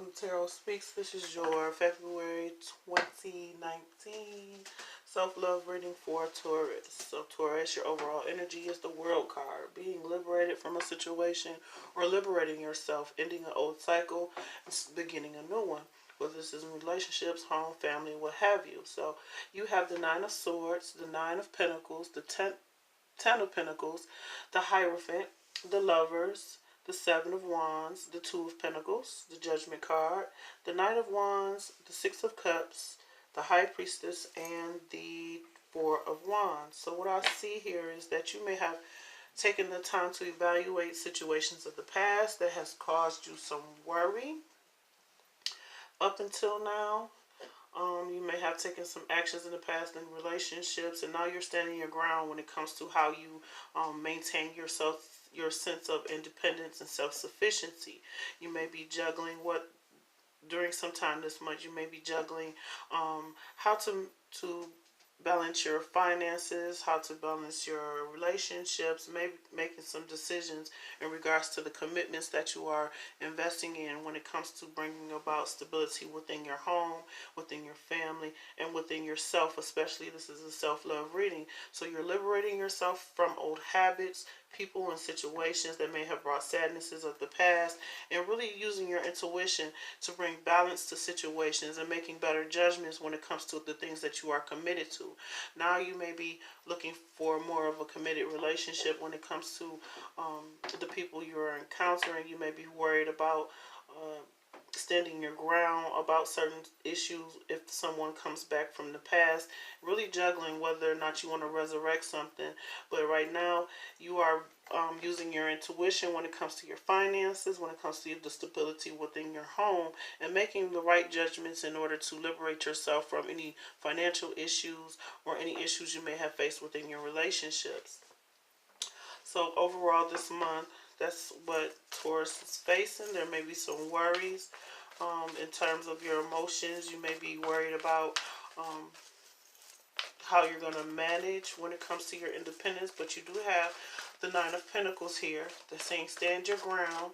welcome to Tarot Speaks. This is your February 2019 self-love reading for Taurus. So Taurus, your overall energy is the World card. Being liberated from a situation or liberating yourself, ending an old cycle, and beginning a new one. Whether this is in relationships, home, family, what have you. So you have the Nine of Swords, the Nine of Pentacles, the Ten of Pentacles, the Hierophant, the Lovers, the Seven of Wands, the Two of Pentacles, the Judgment card, the Knight of Wands, the Six of Cups, the High Priestess, and the Four of Wands. So what I see here is that you may have taken the time to evaluate situations of the past that has caused you some worry up until now. You may have taken some actions in the past in relationships, and now you're standing your ground when it comes to how you maintain your sense of independence and self-sufficiency. You may be juggling during some time this month. You may be juggling how to balance your finances, how to balance your relationships, maybe making some decisions in regards to the commitments that you are investing in when it comes to bringing about stability within your home, within your family, and within yourself. Especially, this is a self-love reading, so you're liberating yourself from old habits, people, and situations that may have brought sadnesses of the past, and really using your intuition to bring balance to situations and making better judgments when it comes to the things that you are committed to. Now you may be looking for more of a committed relationship when it comes to the people you are encountering. You may be worried about standing your ground about certain issues if someone comes back from the past, really juggling whether or not you want to resurrect something. But right now you are using your intuition when it comes to your finances, when it comes to the stability within your home, and making the right judgments in order to liberate yourself from any financial issues or any issues you may have faced within your relationships. So overall this month, that's what Taurus is facing. There may be some worries in terms of your emotions. You may be worried about how you're going to manage when it comes to your independence, but you do have the Nine of Pentacles here. They're saying stand your ground.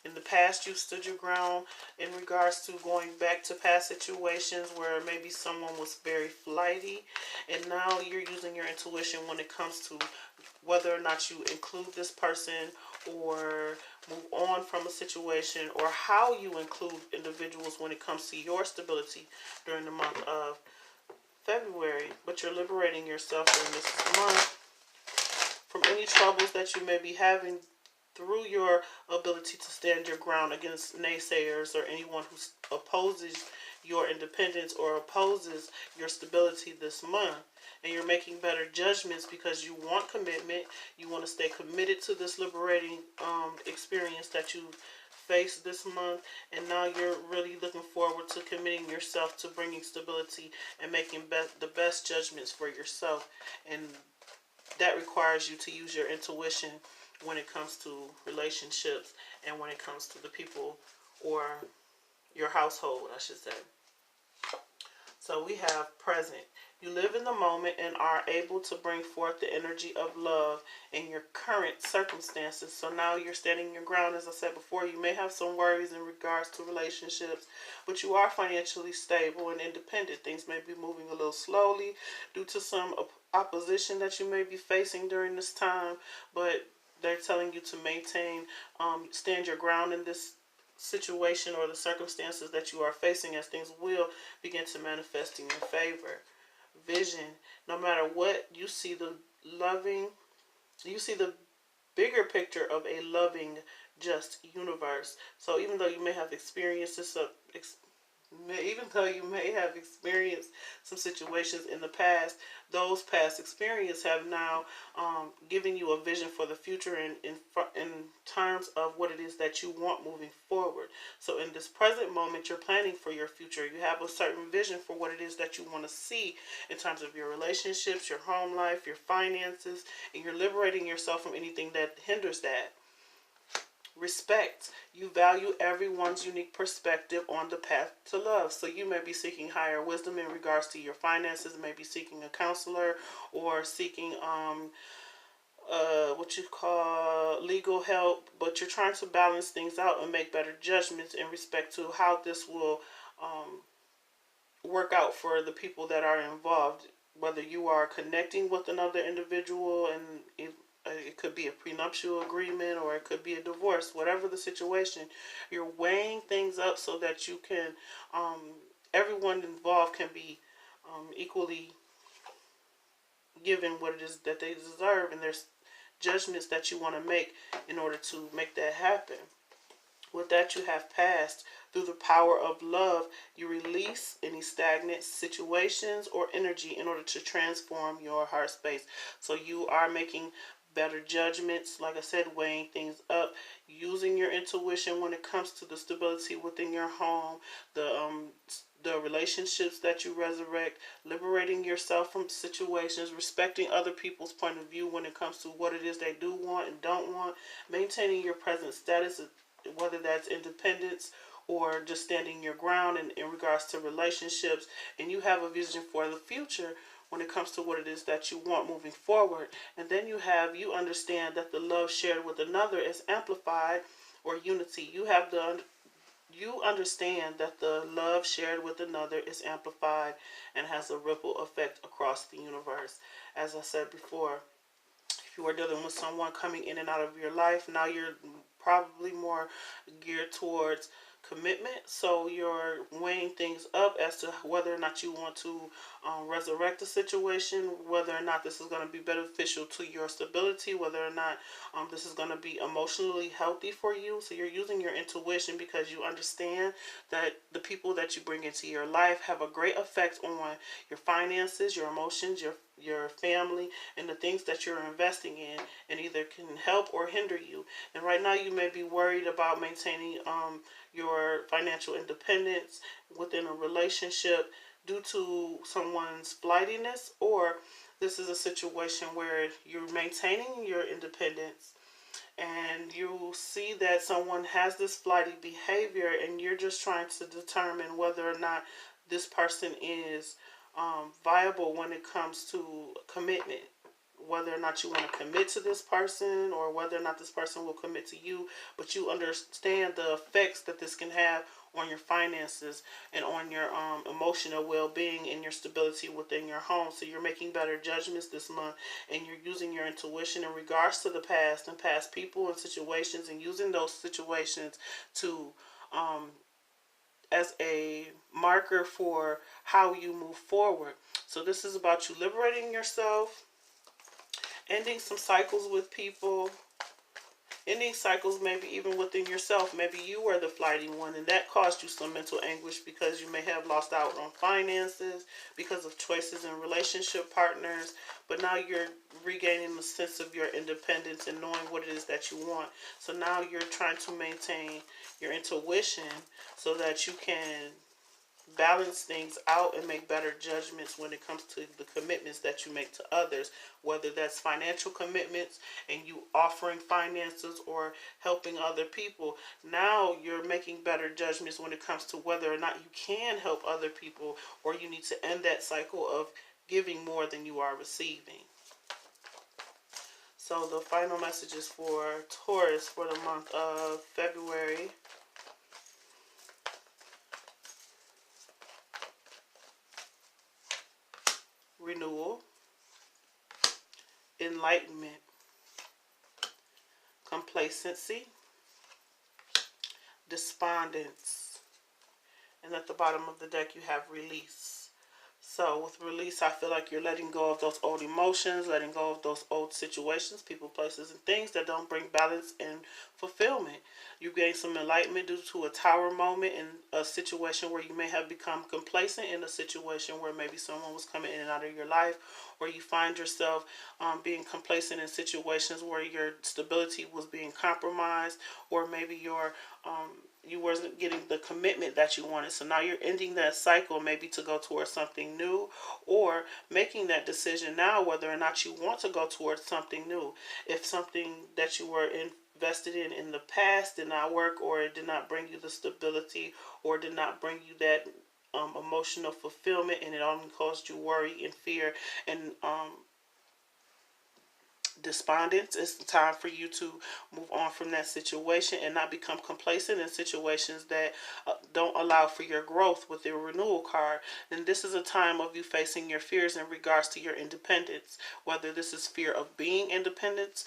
In the past, you stood your ground in regards to going back to past situations where maybe someone was very flighty, and now you're using your intuition when it comes to whether or not you include this person or move on from a situation, or how you include individuals when it comes to your stability during the month of February. But you're liberating yourself during this month from any troubles that you may be having through your ability to stand your ground against naysayers or anyone who opposes your independence or opposes your stability this month. And you're making better judgments because you want commitment. You want to stay committed to this liberating experience that you faced this month. And now you're really looking forward to committing yourself to bringing stability and making the best judgments for yourself. And that requires you to use your intuition when it comes to relationships and when it comes to the people or your household, I should say. So we have present. You live in the moment and are able to bring forth the energy of love in your current circumstances. So now you're standing your ground. As I said before, you may have some worries in regards to relationships, but you are financially stable and independent. Things may be moving a little slowly due to some opposition that you may be facing during this time, but they're telling you to maintain, stand your ground in this situation or the circumstances that you are facing, as things will begin to manifest in your favor. Vision. No matter what, you see the bigger picture of a loving, just universe. So even though you may have experienced some situations in the past, those past experiences have now given you a vision for the future in terms of what it is that you want moving forward. So in this present moment, you're planning for your future. You have a certain vision for what it is that you want to see in terms of your relationships, your home life, your finances, and you're liberating yourself from anything that hinders that. Respect. You value everyone's unique perspective on the path to love. So you may be seeking higher wisdom in regards to your finances, may be seeking a counselor or seeking what you call legal help, but you're trying to balance things out and make better judgments in respect to how this will um, work out for the people that are involved. Whether you are connecting with another individual, and it could be a prenuptial agreement or it could be a divorce, whatever the situation, you're weighing things up so that you can, everyone involved can be equally given what it is that they deserve, and there's judgments that you want to make in order to make that happen. With that, you have passed through the power of love. You release any stagnant situations or energy in order to transform your heart space. So you are making better judgments, like I said, weighing things up, using your intuition when it comes to the stability within your home, the relationships that you resurrect, liberating yourself from situations, respecting other people's point of view when it comes to what it is they do want and don't want, maintaining your present status, whether that's independence or just standing your ground in regards to relationships. And you have a vision for the future when it comes to what it is that you want moving forward. And then you understand that the love shared with another is amplified, or unity. You understand that the love shared with another is amplified and has a ripple effect across the universe. As I said before, if you are dealing with someone coming in and out of your life, now you're probably more geared towards commitment. So you're weighing things up as to whether or not you want to resurrect the situation, whether or not this is going to be beneficial to your stability, whether or not this is going to be emotionally healthy for you. So you're using your intuition because you understand that the people that you bring into your life have a great effect on your finances, your emotions, your family, and the things that you're investing in, and either can help or hinder you. And right now you may be worried about maintaining your financial independence within a relationship due to someone's flightiness, or this is a situation where you're maintaining your independence and you see that someone has this flighty behavior, and you're just trying to determine whether or not this person is viable when it comes to commitment, whether or not you want to commit to this person or whether or not this person will commit to you. But you understand the effects that this can have on your finances and on your emotional well-being and your stability within your home. So you're making better judgments this month, and you're using your intuition in regards to the past and past people and situations, and using those situations to as a marker for how you move forward. So this is about you liberating yourself, ending some cycles with people, ending cycles maybe even within yourself. Maybe you were the flighty one and that caused you some mental anguish because you may have lost out on finances because of choices in relationship partners. But now you're regaining the sense of your independence and knowing what it is that you want. So now you're trying to maintain your intuition so that you can balance things out and make better judgments when it comes to the commitments that you make to others, whether that's financial commitments and you offering finances or helping other people. Now you're making better judgments when it comes to whether or not you can help other people, or you need to end that cycle of giving more than you are receiving. So the final message is for Taurus for the month of February. Renewal, enlightenment, complacency, despondence, and at the bottom of the deck you have release. So with release, I feel like you're letting go of those old emotions, letting go of those old situations, people, places, and things that don't bring balance and fulfillment. You gain some enlightenment due to a tower moment in a situation where you may have become complacent in a situation where maybe someone was coming in and out of your life, or you find yourself being complacent in situations where your stability was being compromised, or maybe you wasn't getting the commitment that you wanted. So now you're ending that cycle, maybe to go towards something new, or making that decision now whether or not you want to go towards something new. If something that you were invested in the past did not work, or it did not bring you the stability, or did not bring you that emotional fulfillment, and it only caused you worry and fear and despondence. It's time for you to move on from that situation and not become complacent in situations that don't allow for your growth with the renewal card. And this is a time of you facing your fears in regards to your independence, whether this is fear of being independent,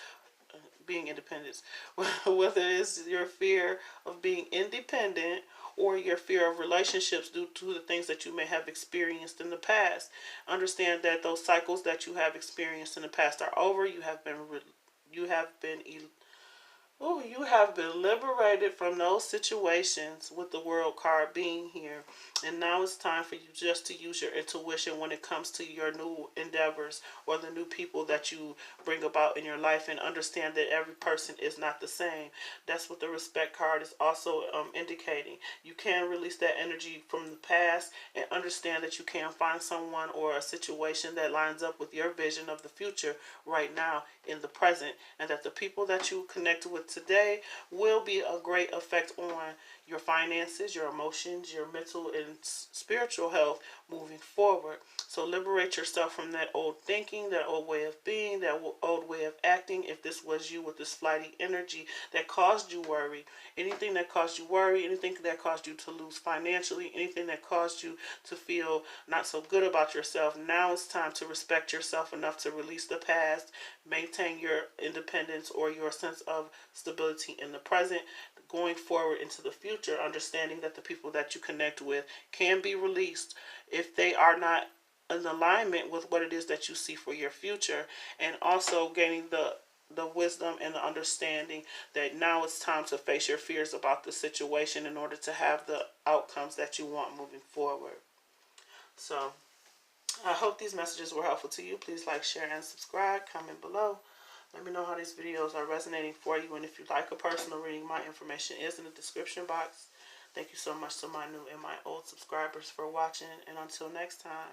whether it's your fear of being independent or your fear of relationships due to the things that you may have experienced in the past. Understand that those cycles that you have experienced in the past are over. You have been Oh, you have been liberated from those situations with the world card being here. And now it's time for you just to use your intuition when it comes to your new endeavors or the new people that you bring about in your life, and understand that every person is not the same. That's what the respect card is also indicating. You can release that energy from the past and understand that you can find someone or a situation that lines up with your vision of the future right now in the present, and that the people that you connect with today will be a great effect on your finances, your emotions, your mental and spiritual health moving forward. So liberate yourself from that old thinking, that old way of being, that old way of acting. If this was you with this flighty energy that caused you worry, anything that caused you worry, anything that caused you to lose financially, anything that caused you to feel not so good about yourself, now it's time to respect yourself enough to release the past, maintain your independence or your sense of stability in the present, going forward into the future, understanding that the people that you connect with can be released if they are not in alignment with what it is that you see for your future, and also gaining the wisdom and the understanding that now it's time to face your fears about the situation in order to have the outcomes that you want moving forward. So I hope these messages were helpful to you. Please like, share, and subscribe. Comment below. Let me know how these videos are resonating for you. And if you'd like a personal reading, my information is in the description box. Thank you so much to my new and my old subscribers for watching. And until next time.